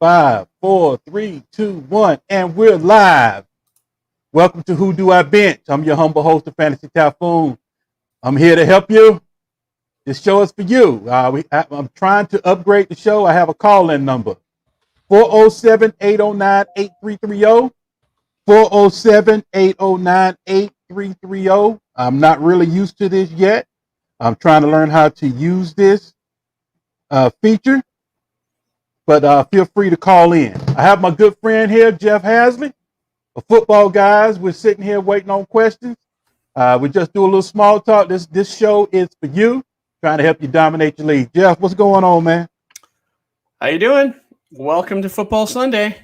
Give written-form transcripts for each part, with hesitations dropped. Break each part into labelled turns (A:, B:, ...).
A: 5, 4, 3, 2, 1, and we're live. Welcome to Who Do I Bench? I'm your humble host of Fantasy Typhoon. I'm here to help you. This show is for you. I'm trying to upgrade the show. I have a call-in number, 407-809-8330. 407-809-8330. I'm not really used to this yet. I'm trying to learn how to use this feature, but feel free to call in. I have my good friend here, Jeff Hasley, a football guys. We're sitting here waiting on questions. We just do a little small talk. This show is for you, trying to help you dominate your league. Jeff, what's going on, man?
B: How you doing? Welcome to Football Sunday.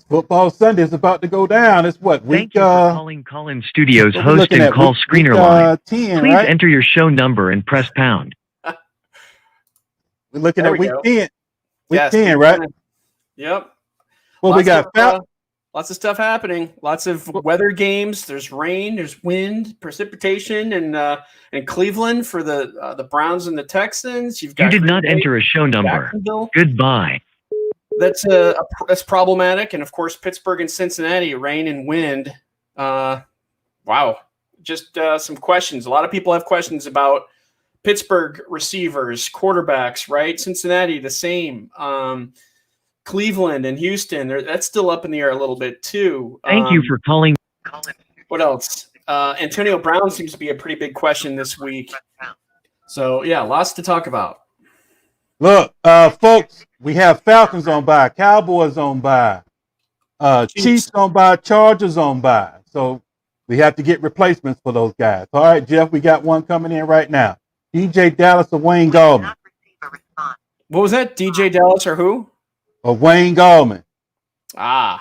A: Football Sunday is about to go down. It's what week?
C: Thank you for calling Call-In Studios host and call screener line.
A: 10,
C: Please
A: right?
C: enter your show number and press pound.
A: We're looking at week 10. Week
B: Yes,
A: 10, right?
B: Yep.
A: Well, we got
B: lots of stuff happening. Lots of weather games. There's rain. There's wind, precipitation, and Cleveland for the Browns and the Texans.
C: You did not enter a show number. Goodbye.
B: That's problematic, and of course Pittsburgh and Cincinnati, rain and wind. Wow, just some questions. A lot of people have questions about Pittsburgh receivers, quarterbacks, right? Cincinnati, the same. Cleveland and Houston, that's still up in the air a little bit too.
C: Thank you for calling.
B: What else? Antonio Brown seems to be a pretty big question this week. So yeah, lots to talk about.
A: Look, folks, we have Falcons on by, Cowboys on by, Chiefs on by, Chargers on by. So we have to get replacements for those guys. All right, Jeff, we got one coming in right now. DJ Dallas or Wayne Gallman?
B: What was that? DJ Dallas or who?
A: Or Wayne Gallman?
B: I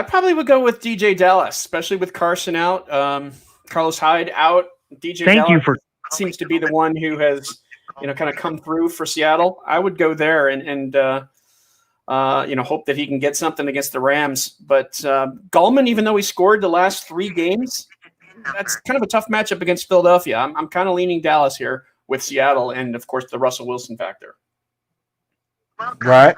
B: probably would go with DJ Dallas, especially with Carson out, Carlos Hyde out. DJ Dallas seems to be the one who has kind of come through for Seattle. I would go there and hope that he can get something against the Rams. But Gallman, even though he scored the last 3 games, that's kind of a tough matchup against Philadelphia. I'm kind of leaning Dallas here with Seattle and, of course, the Russell Wilson factor.
A: Right.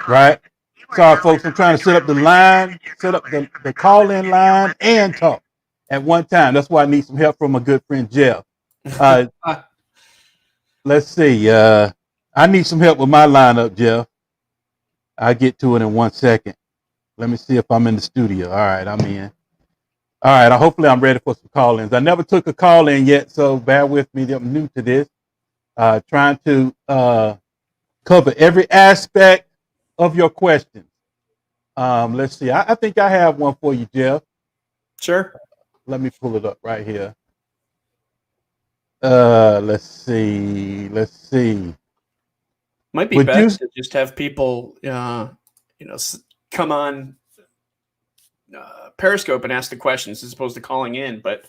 A: Sorry, folks. I'm trying to set up the line, set up the call-in line and talk at one time. That's why I need some help from my good friend, Jeff. Let's see. I need some help with my lineup, Jeff. I'll get to it in 1 second. Let me see if I'm in the studio. All right, I'm in. All right, hopefully I'm ready for some call-ins. I never took a call-in yet, so bear with me. I'm new to this. Trying to cover every aspect of your questions. Let's see. I think I have one for you, Jeff.
B: Sure.
A: Let me pull it up right here. Let's see.
B: Might be best to just have people, come on Periscope and ask the questions as opposed to calling in. But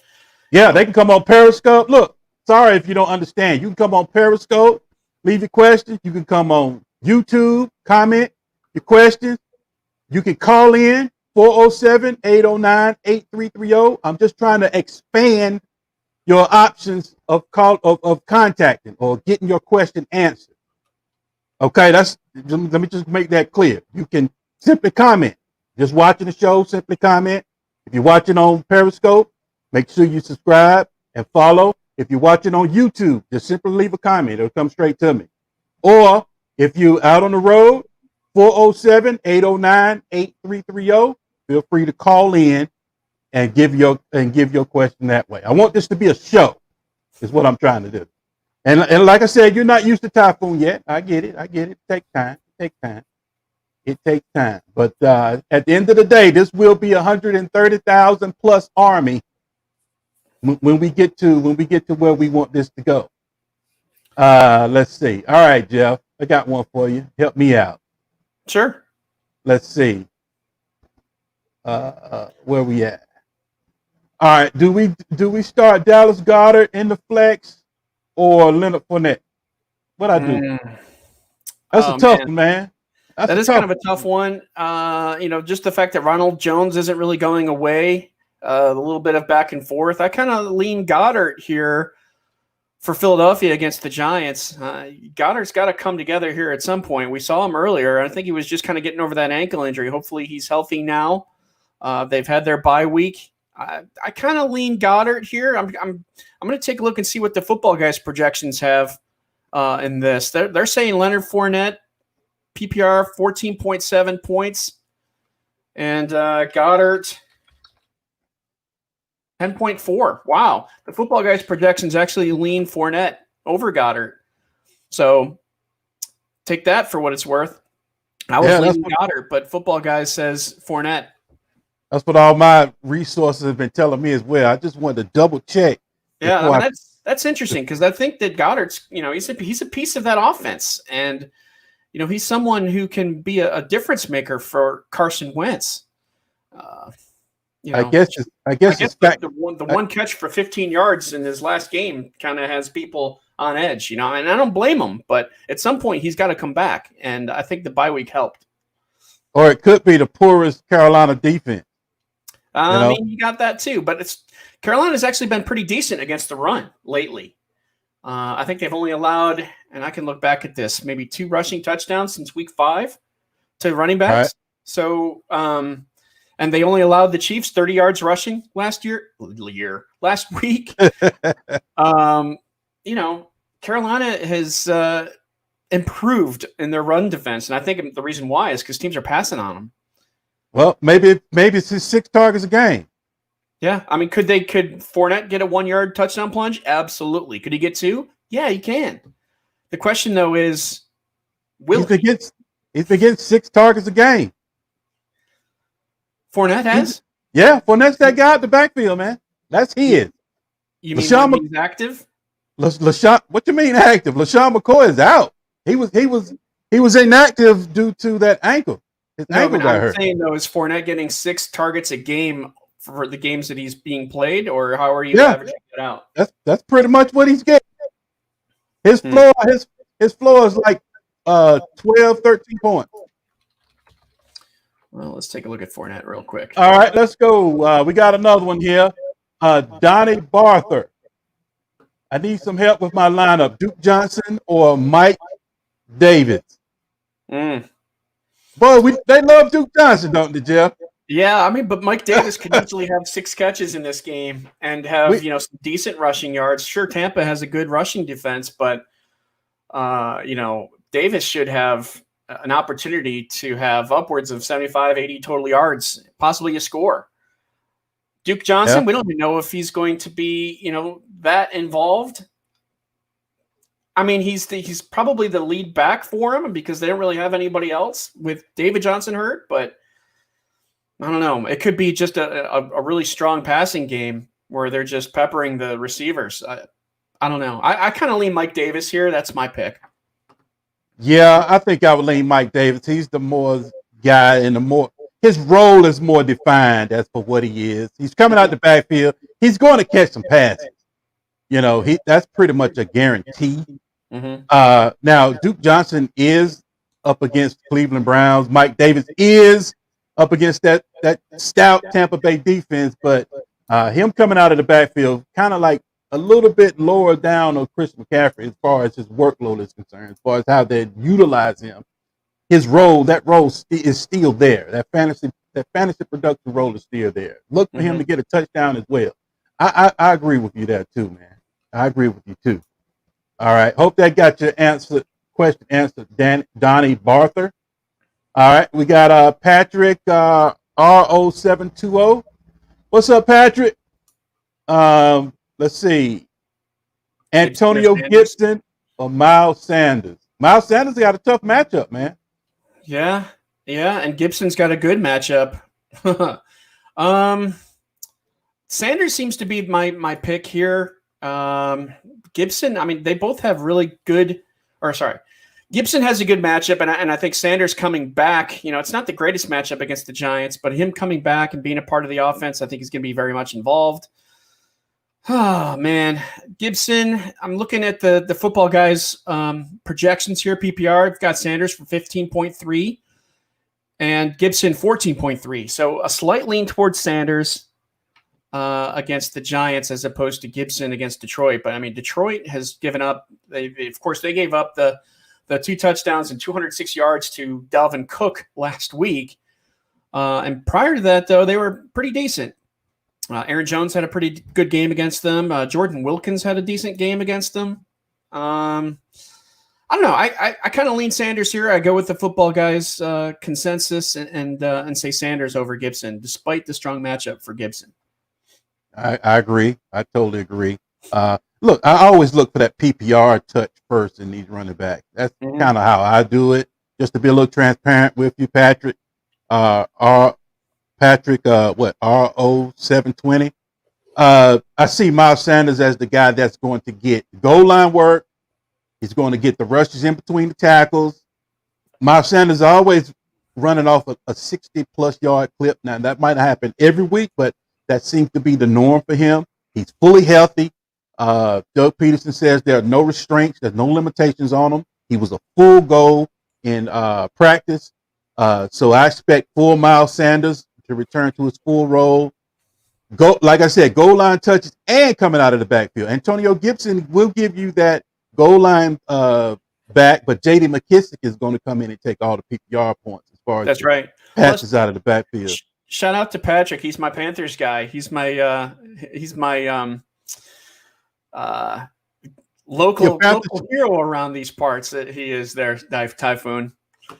A: yeah, they can come on Periscope. Look, sorry if you don't understand. You can come on Periscope, leave your questions. You can come on YouTube, comment your questions. You can call in 407-809-8330. I'm just trying to expand your options of contacting or getting your question answered. Okay, let me just make that clear. You can simply comment. Just watching the show, simply comment. If you're watching on Periscope, make sure you subscribe and follow. If you're watching on YouTube, just simply leave a comment. It'll come straight to me. Or if you're out on the road, 407-809-8330. Feel free to call in and give your question that way. I want this to be a show, is what I'm trying to do. And like I said, you're not used to Typhoon yet. I get it. It takes time. But at the end of the day, this will be 130,000 plus army when we get to where we want this to go. Let's see. All right, Jeff, I got one for you. Help me out.
B: Sure.
A: Let's see. Where we at? All right. Do we start Dallas Goedert in the flex or Leonard Fournette? What I do? That's a tough one, man.
B: That is kind of a tough one. Just the fact that Ronald Jones isn't really going away. A little bit of back and forth. I kind of lean Goddard here for Philadelphia against the Giants. Goddard's got to come together here at some point. We saw him earlier. I think he was just kind of getting over that ankle injury. Hopefully he's healthy now. They've had their bye week. I kind of lean Goddard here. I'm going to take a look and see what the Football Guys projections have in this. They're saying Leonard Fournette, PPR 14.7 points, and Goddard 10.4. Wow. The Football Guys projections actually lean Fournette over Goddard. So take that for what it's worth. I was leaning Goddard, but Football Guys says Fournette.
A: That's what all my resources have been telling me as well. I just wanted to double check.
B: Yeah, I mean, that's interesting because I think that Goddard's, he's a piece of that offense. And, he's someone who can be a difference maker for Carson Wentz.
A: I guess
B: the one catch for 15 yards in his last game kind of has people on edge, and I don't blame him, but at some point he's got to come back, and I think the bye week helped.
A: Or it could be the poorest Carolina defense.
B: I mean, you got that too, but Carolina's actually been pretty decent against the run lately. I think they've only allowed, and I can look back at this, maybe 2 rushing touchdowns since week 5 to running backs. Right. So, and they only allowed the Chiefs 30 yards rushing last week. Carolina has improved in their run defense, and I think the reason why is because teams are passing on them.
A: Well, maybe it's his 6 targets a game.
B: Yeah, I mean, could Fournette get a 1-yard touchdown plunge? Absolutely. Could he get 2? Yeah, he can. The question though is, he's been getting 6 targets a game. Fournette has?
A: Fournette's that guy at the backfield, man. That's his.
B: You mean he's active?
A: LaShawn, what you mean active? LaShawn McCoy is out. He was inactive due to that ankle. His ankle got hurt.
B: I'm saying though, is Fournette getting 6 targets a game for the games that he's being played, or how are you averaging it out?
A: That's pretty much what he's getting. His floor, his floor is like 12, 13 points.
B: Well, let's take a look at Fournette real quick.
A: All right, let's go. We got another one here. Donnie Barther. I need some help with my lineup. Duke Johnson or Mike Davis? Boy, they love Duke Johnson, don't they, Jeff?
B: Yeah, I mean, but Mike Davis could easily have 6 catches in this game and have some decent rushing yards. Sure, Tampa has a good rushing defense, but Davis should have an opportunity to have upwards of 75, 80 total yards, possibly a score. Duke Johnson, we don't even know if he's going to be, that involved. I mean, he's probably the lead back for him because they don't really have anybody else with David Johnson hurt, but I don't know. It could be just a really strong passing game where they're just peppering the receivers. I don't know. I kind of lean Mike Davis here. That's my pick.
A: Yeah, I think I would lean Mike Davis. He's the more guy and his role is more defined as for what he is. He's coming out the backfield. He's going to catch some passes. That's pretty much a guarantee. Mm-hmm. Now, Duke Johnson is up against Cleveland Browns. Mike Davis is up against that stout Tampa Bay defense, but him coming out of the backfield kind of like a little bit lower down on Chris McCaffrey as far as his workload is concerned, as far as how they utilize him. That role is still there. That fantasy production role is still there. Look for him to get a touchdown as well. I agree with you there too, man. I agree with you too. All right. Hope that got your question answered, Donnie Barther. All right. We got Patrick RO720. What's up, Patrick? Let's see. Antonio Gibson or Miles Sanders? Miles Sanders got a tough matchup, man.
B: Yeah, and Gibson's got a good matchup. Sanders seems to be my pick here. Gibson, I mean, they both have really good Gibson has a good matchup, and I think Sanders coming back, it's not the greatest matchup against the Giants, but him coming back and being a part of the offense, I think he's going to be very much involved. Oh, man. Gibson, I'm looking at the Football Guys projections here, PPR. I've got Sanders for 15.3 and Gibson 14.3. So a slight lean towards Sanders. against the Giants as opposed to Gibson against Detroit. But I mean, Detroit has given up. Of course, they gave up the 2 touchdowns and 206 yards to Dalvin Cook last week. And prior to that, though, they were pretty decent. Aaron Jones had a pretty good game against them. Jordan Wilkins had a decent game against them. I don't know. I kind of lean Sanders here. I go with the football guys consensus and say Sanders over Gibson, despite the strong matchup for Gibson.
A: I agree. I totally agree. Look, I always look for that PPR touch first in these running backs. That's kind of how I do it. Just to be a little transparent with you, Patrick. RO 720. I see Miles Sanders as the guy that's going to get goal line work. He's going to get the rushes in between the tackles. Miles Sanders is always running off a 60-plus yard clip. Now, that might not happen every week, but that seems to be the norm for him. He's fully healthy. Doug Peterson says there are no restraints. There's no limitations on him. He was a full go in practice. So I expect full Miles Sanders to return to his full role. Like I said, goal line touches and coming out of the backfield. Antonio Gibson will give you that goal line back, but J.D. McKissick is going to come in and take all the PPR points as far as
B: that's right.
A: passes out of the backfield.
B: Shout out to Patrick. He's my Panthers guy. He's my local hero around these parts. That he is there, Typhoon.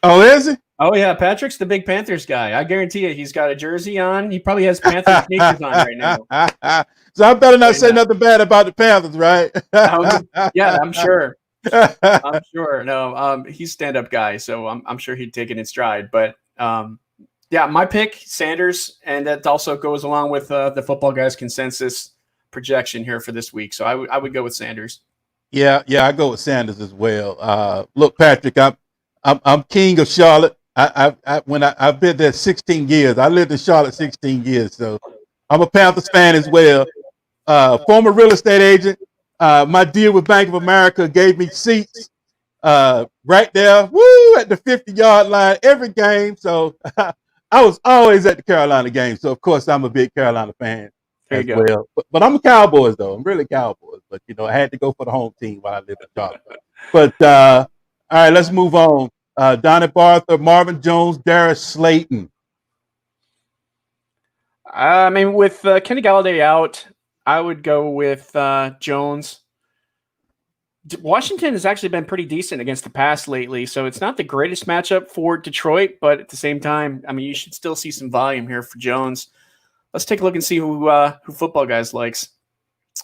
A: Oh, is he?
B: Oh yeah, Patrick's the big Panthers guy. I guarantee you, he's got a jersey on. He probably has Panthers sneakers on right now.
A: So I better not say nothing bad about the Panthers, right?
B: Yeah, I'm sure. I'm sure. No, he's stand-up guy, so I'm sure he'd take it in stride. But yeah, my pick, Sanders, and that also goes along with the football guys' consensus projection here for this week. So I would go with Sanders.
A: Yeah, I go with Sanders as well. Look, Patrick, I'm king of Charlotte. I've been there 16 years. I lived in Charlotte 16 years, so I'm a Panthers fan as well. Former real estate agent. My deal with Bank of America gave me seats right there, at the 50-yard line every game. So I was always at the Carolina game. So of course I'm a big Carolina fan as well. But I'm a Cowboys though. I'm really Cowboys. But I had to go for the home team while I lived in Charlotte. But all right, let's move on. Donnie Bartha, Marvin Jones, Darius Slayton.
B: I mean, with Kenny Galladay out, I would go with Jones. Washington has actually been pretty decent against the pass lately, so it's not the greatest matchup for Detroit, but at the same time, I mean, you should still see some volume here for Jones. Let's take a look and see who Football Guys likes.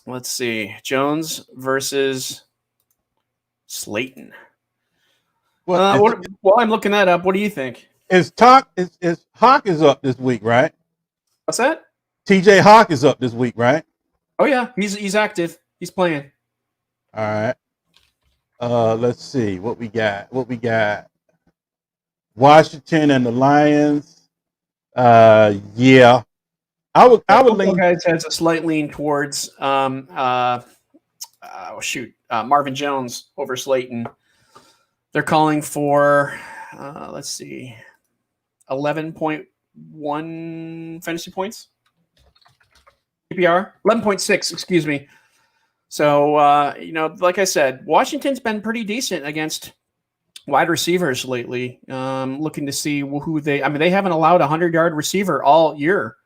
B: Let's see. Jones versus Slayton. While I'm looking that up, what do you think?
A: Hawk is up this week, right?
B: What's that?
A: TJ Hawk is up this week, right?
B: Oh yeah, he's active. He's playing.
A: All right. Let's see what we got. Washington and the Lions. Yeah. I would lean.
B: Guys has a slight lean towards Marvin Jones over Slayton. They're calling for, let's see, 11.1 fantasy points. PPR 11.6, excuse me. So like I said, Washington's been pretty decent against wide receivers lately. Looking to see who they haven't allowed a 100-yard receiver all year.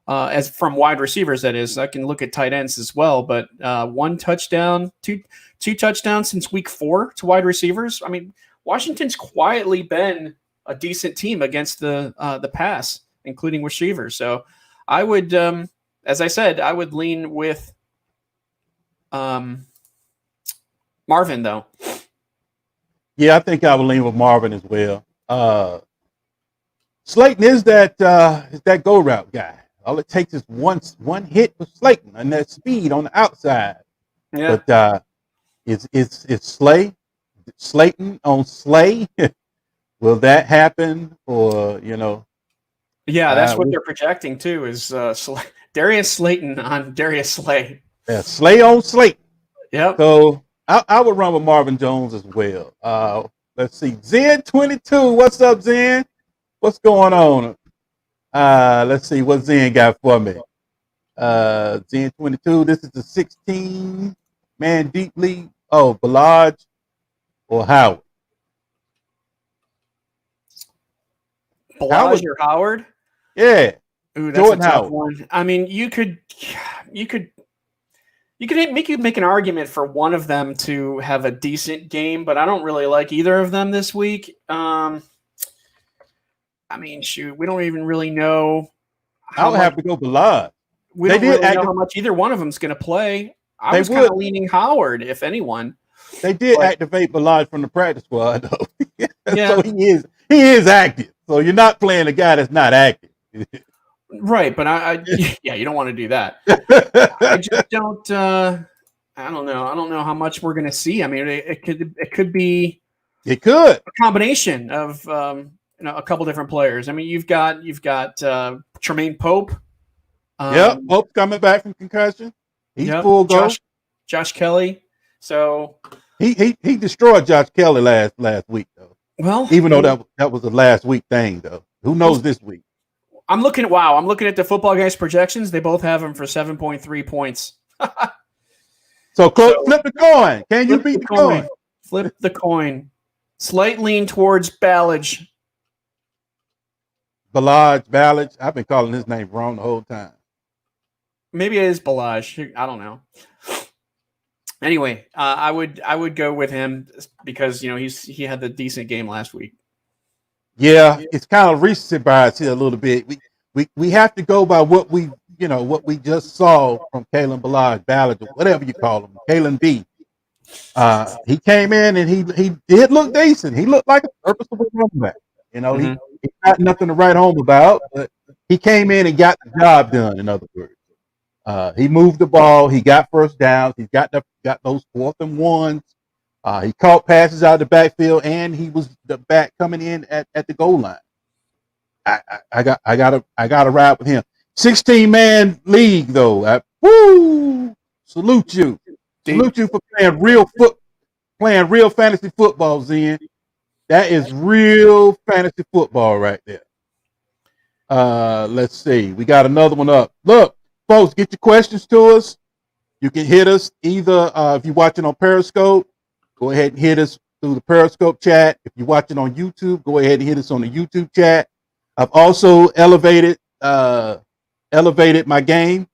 B: As from wide receivers, that is. I can look at tight ends as well, but 1 touchdown, two touchdowns since week 4 to wide receivers. I mean, Washington's quietly been a decent team against the pass, including receivers. So I would, as I said, I would lean with Marvin, though.
A: Yeah, I think I would lean with Marvin as well. Slayton is that go route guy. All it takes is one hit with Slayton and that speed on the outside.
B: Yeah.
A: But it's Slayton on Slay. Will that happen? Or
B: Yeah, that's what they're projecting too. Is Darius Slayton on Darius Slay?
A: Yeah, Slay on Slayton.
B: Yep.
A: So I would run with Marvin Jones as well. Let's see, Zen 22. What's up, Zen? What's going on? Let's see what Zen got for me. Zen 22. This is the 16-man deep league. Oh, Balaj or Howard?
B: Balaj or Howard?
A: Yeah.
B: Ooh, that's
A: Jordan
B: a tough
A: Howard.
B: one. I mean, you could make an argument for one of them to have a decent game, but I don't really like either of them this week. I mean, shoot, we don't even really know.
A: I would have to go Balaj.
B: We don't really know how much either one of them is going to play. I was kind of leaning Howard, if anyone.
A: They did activate Balaj from the practice squad, though.
B: Yeah.
A: So he is active. So you're not playing a guy that's not active.
B: Right, but yeah, you don't want to do that. I just don't. I don't know. I don't know how much we're going to see. I mean, it could be.
A: It could
B: a combination of a couple different players. I mean, you've got Tremaine Pope.
A: Pope's coming back from concussion. He's full go.
B: Josh Kelly. So
A: he destroyed Josh Kelly last week though.
B: Well,
A: even though that was the last week thing though. Who knows this week?
B: I'm looking at the Football Guys projections. They both have him for 7.3 points.
A: So flip the coin. Can you beat the coin?
B: Flip the coin. Slight lean towards Balaj.
A: Balaj. I've been calling his name wrong the whole time.
B: Maybe it is Balaj. I don't know. Anyway, I would go with him because he had the decent game last week.
A: Yeah, it's kind of recency bias here a little bit. We have to go by what we just saw from Kalen Balaj, or whatever you call him, Kalen B. He came in and he did look decent. He looked like a purposeful running back. He got nothing to write home about, but he came in and got the job done. In other words, he moved the ball. He got first downs. He got those 4th and 1s. He caught passes out of the backfield, and he was the back coming in at the goal line. I gotta ride with him. 16-man league though. Salute you. Salute you for playing real fantasy football, Zen. That is real fantasy football right there. Let's see. We got another one up. Look, folks, get your questions to us. You can hit us either if you're watching on Periscope. Go ahead and hit us through the Periscope chat. If you're watching on YouTube, go ahead and hit us on the YouTube chat. I've also elevated my game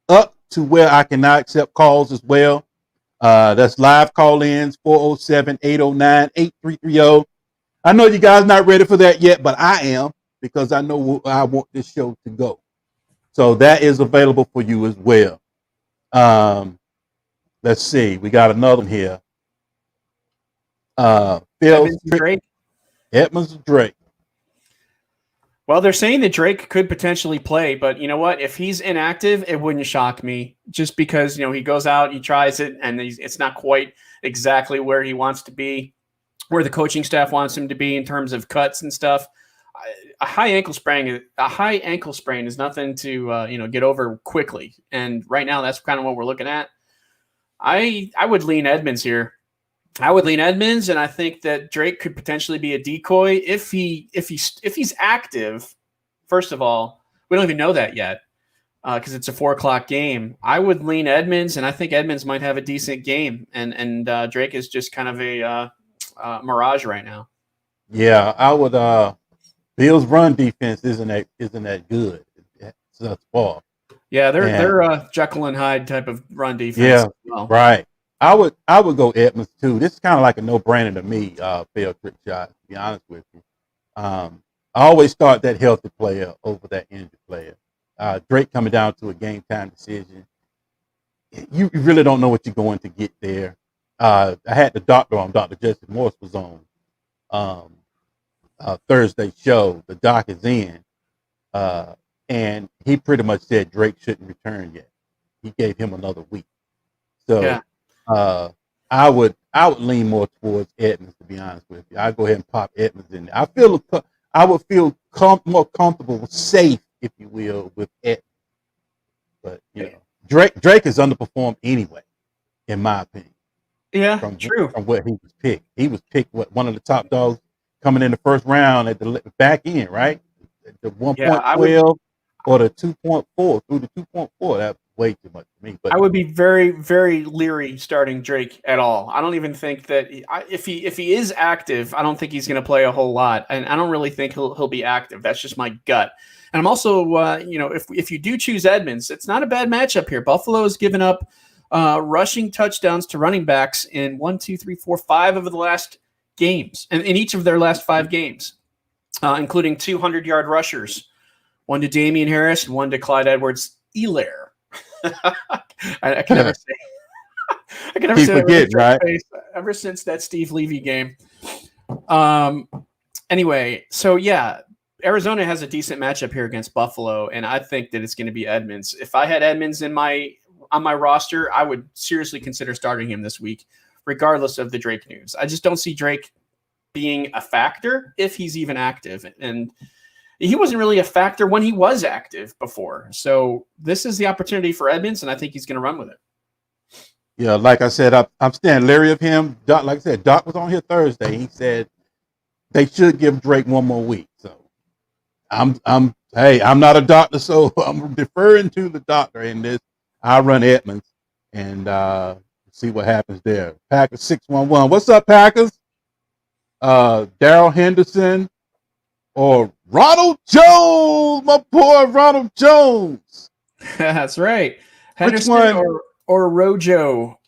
A: up to where I can now accept calls as well. That's live call-ins, 407-809-8330. I know you guys not ready for that yet, but I am, because I know I want this show to go. So that is available for you as well. Let's see. We got another one here. Edmonds Drake.
B: Well, they're saying that Drake could potentially play, but you know what? If he's inactive, it wouldn't shock me. Just because he goes out, he tries it, and it's not quite exactly where he wants to be, where the coaching staff wants him to be in terms of cuts and stuff. A high ankle sprain is nothing to get over quickly, and right now that's kind of what we're looking at. I would lean Edmonds here. I would lean Edmonds, and I think that Drake could potentially be a decoy if he's active. First of all, we don't even know that yet because it's a 4:00 game. I would lean Edmonds, and I think Edmonds might have a decent game, and Drake is just kind of a mirage right now.
A: Yeah, I would. Bills' run defense isn't that good thus far.
B: Yeah, they're Jekyll and Hyde type of run defense.
A: Yeah, well. Right. I would go Edmonds too. This is kind of like a no-brainer to me. Failed trick shot, to be honest with you. I always start that healthy player over that injured player. Drake coming down to a game time decision. You really don't know what you're going to get there. I had the doctor on. Dr. Jesse Morse was on Thursday show. The doc is in, and he pretty much said Drake shouldn't return yet. He gave him another week. So. Yeah. I would lean more towards Edmonds, to be honest with you. I'd go ahead and pop Edmonds in there. I would feel more comfortable, safe, if you will, with Edmonds. But Drake is underperformed anyway, in my opinion.
B: Yeah,
A: true. From where he was picked, one of the top dogs coming in the first round at the back end, right? At the 1.12. or the 2.4 through the 2.4. That's way too much for me. But
B: I would be very, very leery starting Drake at all. I don't even think that if he is active, I don't think he's going to play a whole lot, and I don't really think he'll be active. That's just my gut. And I'm also, if you do choose Edmonds, it's not a bad matchup here. Buffalo has given up rushing touchdowns to running backs in 1, 2, 3, 4, 5 of the last games, and in each of their last 5 games, including 200-yard rushers, one to Damian Harris and one to Clyde Edwards-Helaire. I can never say. I can never say
A: forget, right?
B: Ever since that Steve Levy game. Anyway, so yeah, Arizona has a decent matchup here against Buffalo, and I think that it's going to be Edmonds. If I had Edmonds on my roster, I would seriously consider starting him this week, regardless of the Drake news. I just don't see Drake being a factor if he's even active, and he wasn't really a factor when he was active before. So this is the opportunity for Edmonds, and I think he's going to run with it.
A: Yeah, like I said, I'm staying leery of him. Doc, like I said, Doc was on here Thursday. He said they should give Drake one more week. So I'm not a doctor, so I'm deferring to the doctor in this. I run Edmonds and see what happens there. Packers 611. What's up, Packers? Daryl Henderson or Ronald Jones, my boy Ronald Jones.
B: That's right. Henderson
A: Which one?
B: or Rojo.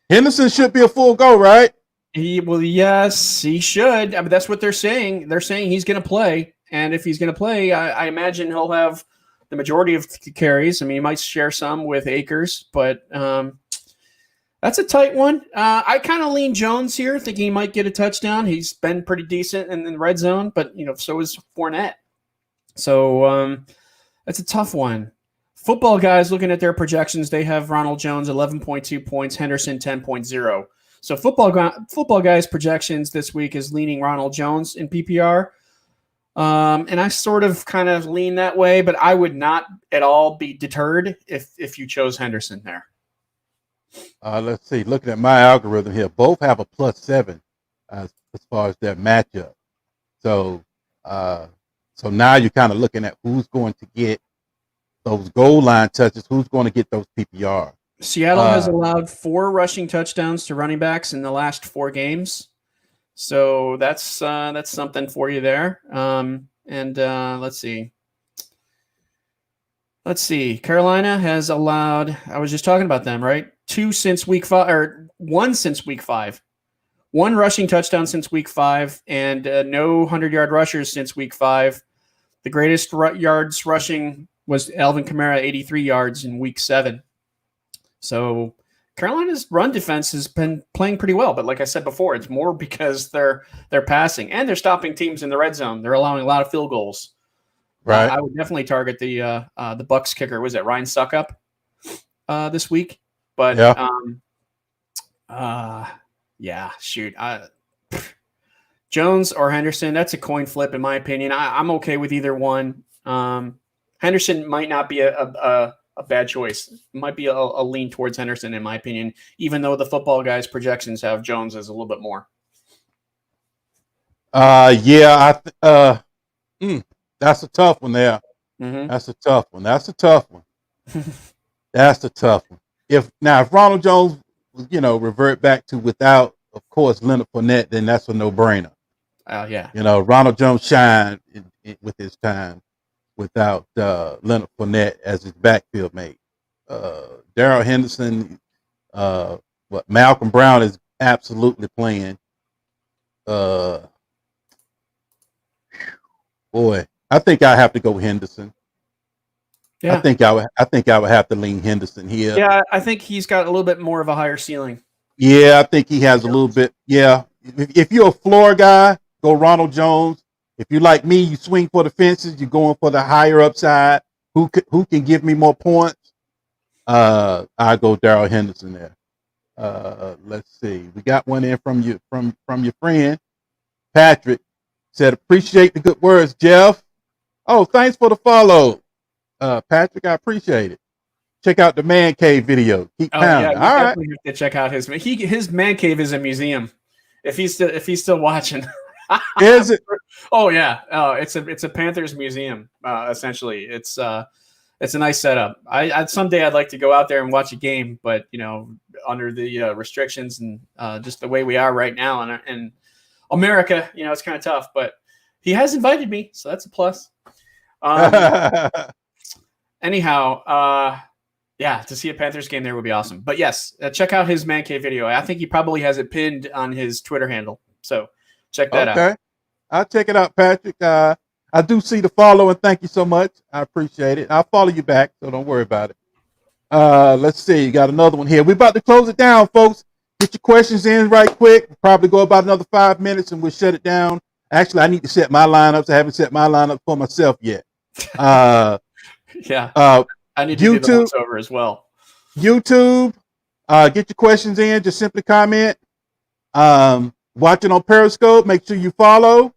A: Henderson should be a full go, right?
B: Yes, he should. I mean, that's what they're saying. They're saying he's going to play, and if he's going to play, I imagine he'll have the majority of carries. I mean, he might share some with Akers, but that's a tight one. I kind of lean Jones here, thinking he might get a touchdown. He's been pretty decent in the red zone, but so is Fournette. So that's a tough one. Football guys looking at their projections, they have Ronald Jones 11.2 points, Henderson 10.0. So football guys' projections this week is leaning Ronald Jones in PPR. And I sort of kind of lean that way, but I would not at all be deterred if you chose Henderson there.
A: Let's see. Looking at my algorithm here, both have a +7 as far as their matchup. So now you're kind of looking at who's going to get those goal line touches, who's going to get those PPR.
B: Seattle has allowed 4 rushing touchdowns to running backs in the last 4 games. So that's something for you there. Let's see. Carolina has allowed, I was just talking about them, right? 2 since week 5, or 1 since week 5. 1 rushing touchdown since week 5, and no 100-yard rushers since week 5. The greatest yards rushing was Alvin Kamara, 83 yards in week 7. So Carolina's run defense has been playing pretty well, but like I said before, it's more because they're passing and they're stopping teams in the red zone. They're allowing a lot of field goals. Right. I would definitely target the Bucs kicker. Was it Ryan Suckup this week? But shoot. Jones or Henderson, that's a coin flip in my opinion. I'm okay with either one. Henderson might not be a bad choice. It might be a lean towards Henderson in my opinion, even though the football guys' projections have Jones as a little bit more.
A: That's a tough one there. Mm-hmm. That's a tough one. If Ronald Jones, revert back to without, of course, Leonard Fournette, then that's a no-brainer. Ronald Jones shined with his time without Leonard Fournette as his backfield mate. Daryl Henderson, Malcolm Brown is absolutely playing. Boy, I think I have to go Henderson. Yeah. I think I would have to lean Henderson here.
B: Yeah, I think he's got a little bit more of a higher ceiling.
A: Yeah, I think he has a little bit. Yeah, if you're a floor guy, go Ronald Jones. If you're like me, you swing for the fences. You're going for the higher upside. Who can give me more points? I go Daryl Henderson there. Let's see. We got one in from your friend Patrick. Said appreciate the good words, Jeff. Oh, thanks for the follow, Patrick. I appreciate it. Check out the man cave video. Keep pounding.
B: Yeah, definitely have to check out his man cave is a museum. If he's still watching,
A: Is it?
B: Oh yeah, it's a Panthers museum. Essentially, it's a nice setup. Someday I'd like to go out there and watch a game, but under the restrictions and just the way we are right now in America, it's kind of tough. But he has invited me, so that's a plus. Anyhow, yeah, to see a Panthers game there would be awesome. But yes, check out his Man Cave video. I think he probably has it pinned on his Twitter handle. So check that out.
A: Okay. I'll check it out, Patrick. I do see the follow, and thank you so much. I appreciate it. I'll follow you back, so don't worry about it. Let's see. You got another one here. We're about to close it down, folks. Get your questions in right quick. We'll probably go about another 5 minutes, and we'll shut it down. Actually, I need to set my lineups. I haven't set my lineup for myself yet.
B: Yeah. I need to do the once over as well.
A: YouTube, get your questions in. Just simply comment. Watching on Periscope, make sure you follow,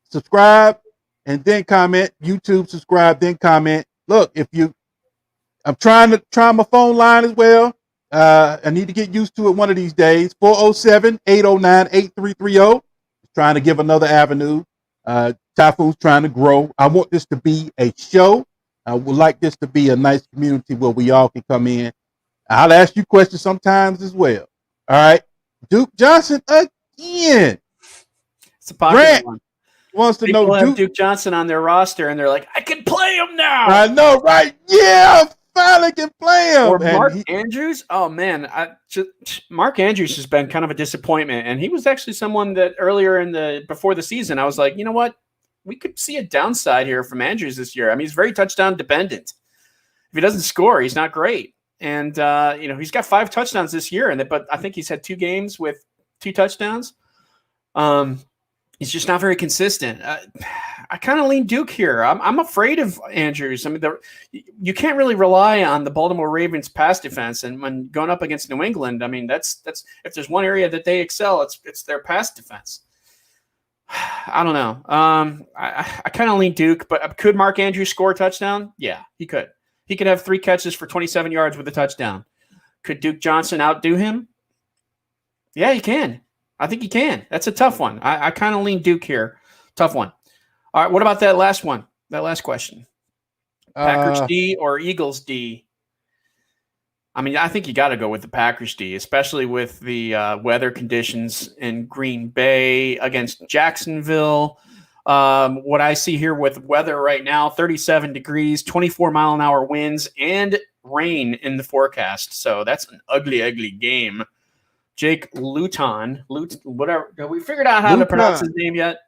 A: subscribe, and then comment. YouTube, subscribe, then comment. Look, I'm trying my phone line as well. I need to get used to it one of these days. 407-809-8330. Trying to give another avenue. Typhoon's trying to grow. I want this to be a show. I would like this to be a nice community where we all can come in. I'll ask you questions sometimes as well. All right. Duke Johnson again.
B: It's a popular one.
A: Wants to
B: People
A: know
B: have Duke Johnson on their roster, and they're like, I can play him now.
A: I know, right? Yeah, I finally can play him.
B: Or Mark Andrews. Oh, man. Mark Andrews has been kind of a disappointment, and he was actually someone that earlier before the season, I was like, you know what? We could see a downside here from Andrews this year. I mean, he's very touchdown dependent. If he doesn't score, he's not great. And, he's got 5 touchdowns this year, but I think he's had 2 games with 2 touchdowns. He's just not very consistent. I kind of lean Duke here. I'm afraid of Andrews. I mean, you can't really rely on the Baltimore Ravens pass defense. And when going up against New England, I mean, that's if there's one area that they excel, it's their pass defense. I don't know. I kind of lean Duke, but could Mark Andrews score a touchdown? Yeah, he could. He could have 3 catches for 27 yards with a touchdown. Could Duke Johnson outdo him? Yeah, he can. I think he can. That's a tough one. I kind of lean Duke here. Tough one. All right, what about that last one? That last question. Packers D or Eagles D? I mean, I think you got to go with the Packers D, especially with the weather conditions in Green Bay against Jacksonville. What I see here with weather right now, 37 degrees, 24-mile-an-hour winds, and rain in the forecast. So that's an ugly, ugly game. Jake Luton, whatever. Have we figured out how to pronounce his name yet?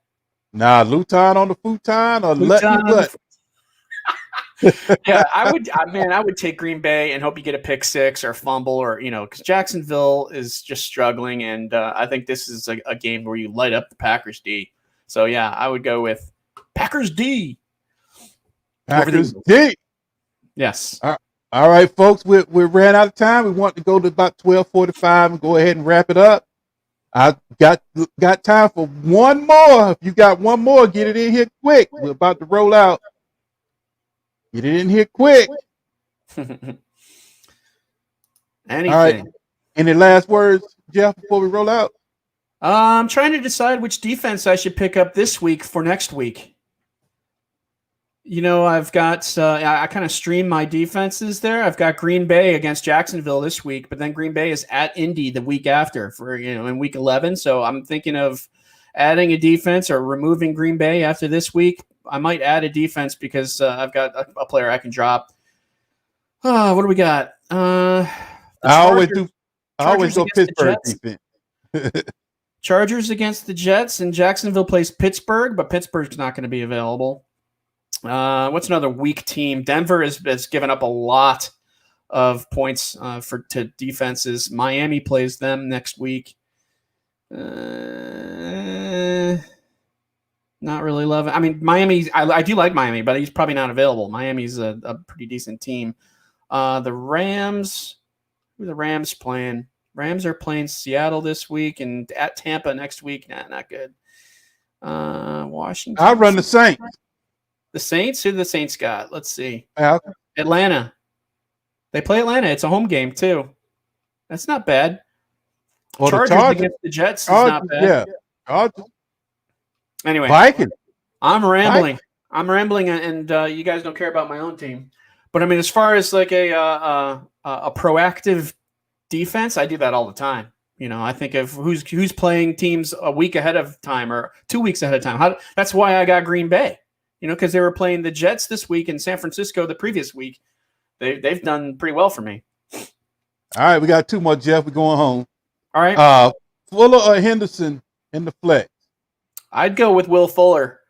A: Nah, Luton on the futon or Luton what?
B: Yeah, I would take Green Bay and hope you get a pick 6 or fumble or, because Jacksonville is just struggling. And I think this is a game where you light up the Packers D. So, yeah, I would go with Packers D.
A: Packers D.
B: Yes.
A: All right, folks, we ran out of time. We want to go to about 12:45 and go ahead and wrap it up. I got time for one more. If you got one more, get it in here quick. We're about to roll out. Get it in here quick.
B: Anything.
A: All right. Any last words, Jeff, before we roll out?
B: I'm trying to decide which defense I should pick up this week for next week. I've got I kind of stream my defenses there. I've got Green Bay against Jacksonville this week, but then Green Bay is at Indy the week after for in week 11. So I'm thinking of adding a defense or removing Green Bay after this week. I might add a defense because I've got a player I can drop. What do we got? I
A: always go Pittsburgh defense.
B: Chargers against the Jets, and Jacksonville plays Pittsburgh, but Pittsburgh's not going to be available. What's another weak team? Denver has given up a lot of points to defenses. Miami plays them next week. Not really loving. I mean, Miami. I do like Miami, but he's probably not available. Miami's a pretty decent team. The Rams. Who are the Rams playing? Rams are playing Seattle this week and at Tampa next week. Nah, not good. Washington.
A: I'll run the Saints.
B: The Saints? Who the Saints got? Let's see.
A: Okay.
B: Atlanta. They play Atlanta. It's a home game, too. That's not bad.
A: Well,
B: Chargers against the Jets is not bad.
A: Yeah.
B: Anyway,
A: Vikings.
B: I'm rambling. I'm rambling, and you guys don't care about my own team. But I mean, as far as like a proactive defense, I do that all the time. I think of who's playing teams a week ahead of time or 2 weeks ahead of time. That's why I got Green Bay. Because they were playing the Jets this week and San Francisco the previous week. They've done pretty well for me.
A: All right, we got 2 more, Jeff. We're going home.
B: All right.
A: Fuller or Henderson in the flex?
B: I'd go with Will Fuller.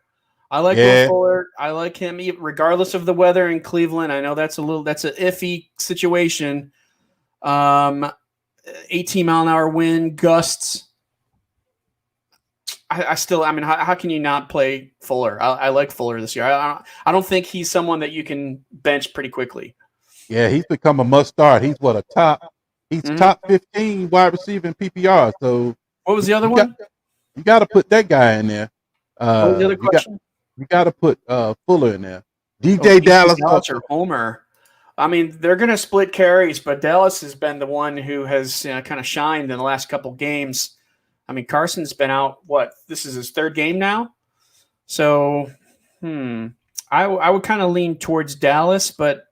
B: I like Will Fuller. I like him regardless of the weather in Cleveland. I know that's an iffy situation. 18-mile-an-hour wind gusts. How can you not play Fuller? I like Fuller this year. I don't think he's someone that you can bench pretty quickly.
A: Yeah, he's become a must start. He's top 15 wide receiver in PPR. So
B: what was the other one?
A: You got to put that guy in there.
B: What was the other question?
A: You got to put Fuller in there. DJ Dallas
B: or Homer. I mean, they're going to split carries, but Dallas has been the one who has kind of shined in the last couple games. I mean, Carson's been out, this is his 3rd game now? So, I would kind of lean towards Dallas, but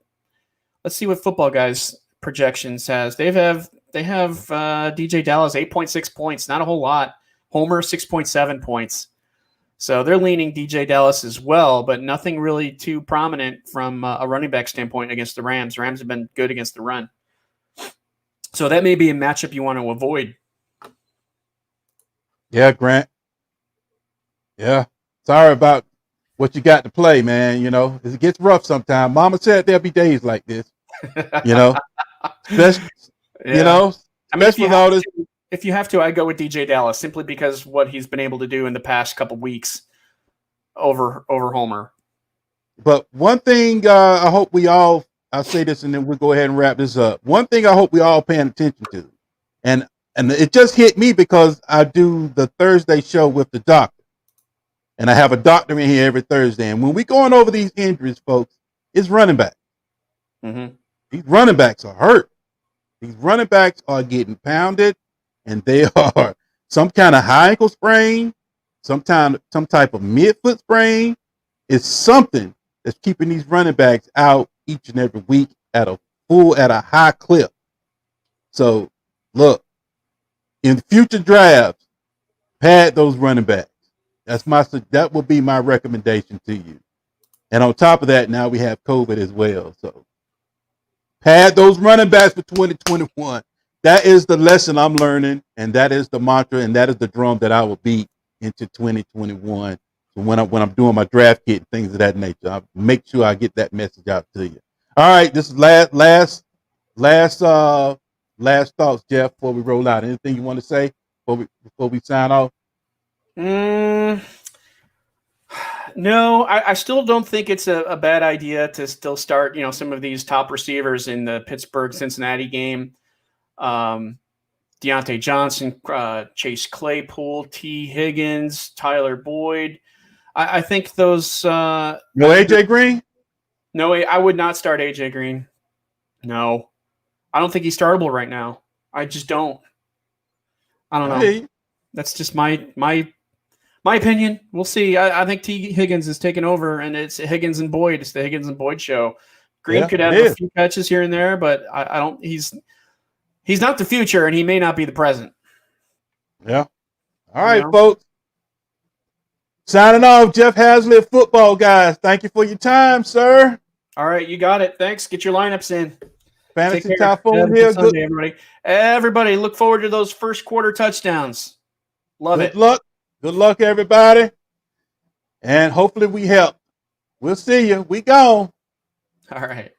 B: let's see what Football Guys projections has. They have DJ Dallas 8.6 points, not a whole lot. Homer 6.7 points. So they're leaning DJ Dallas as well, but nothing really too prominent from a running back standpoint against the Rams. Rams have been good against the run. So that may be a matchup you want to avoid.
A: Yeah, Grant. Yeah. Sorry about what you got to play, man. It gets rough sometimes. Mama said there'll be days like this. Especially,
B: if you have to, I go with DJ Dallas simply because what he's been able to do in the past couple weeks over Homer.
A: But one thing I hope I'll say this and then we'll go ahead and wrap this up. One thing I hope we all paying attention to, and it just hit me because I do the Thursday show with the doctor. And I have a doctor in here every Thursday. And when we going over these injuries, folks, it's running back.
B: Mm-hmm.
A: These running backs are hurt. These running backs are getting pounded. And they are some kind of high ankle sprain, some type of midfoot sprain. It's something that's keeping these running backs out each and every week at a high clip. So, look, in future drafts, pad those running backs. That would be my recommendation to you. And on top of that, now we have COVID as well. So, pad those running backs for 2021. That is the lesson I'm learning, and that is the mantra, and that is the drum that I will beat into 2021. So when I'm doing my draft kit and things of that nature, I'll make sure I get that message out to you. All right, this is last thoughts, Jeff, before we roll out. Anything you want to say before we sign off?
B: No, I still don't think it's a bad idea to still start, some of these top receivers in the Pittsburgh-Cincinnati game. Deontay Johnson, Chase Claypool, T. Higgins, Tyler Boyd. I think those.
A: No AJ Green?
B: No, I would not start AJ Green. No, I don't think he's startable right now. I just don't. I don't know.
A: Hey.
B: That's just my opinion. We'll see. I think T. Higgins is taking over, and it's Higgins and Boyd. It's the Higgins and Boyd show. Green could have a few catches here and there, but I don't. He's not the future, and he may not be the present.
A: Yeah. All right, folks. Signing off, Jeff Hazlitt, Football Guys. Thank you for your time, sir.
B: All right, you got it. Thanks. Get your lineups in.
A: Fantasy Typhoon here.
B: Good Sunday, everybody. Everybody, look forward to those first quarter touchdowns. Love it.
A: Good luck, everybody. And hopefully we help. We'll see you. We gone.
B: All right.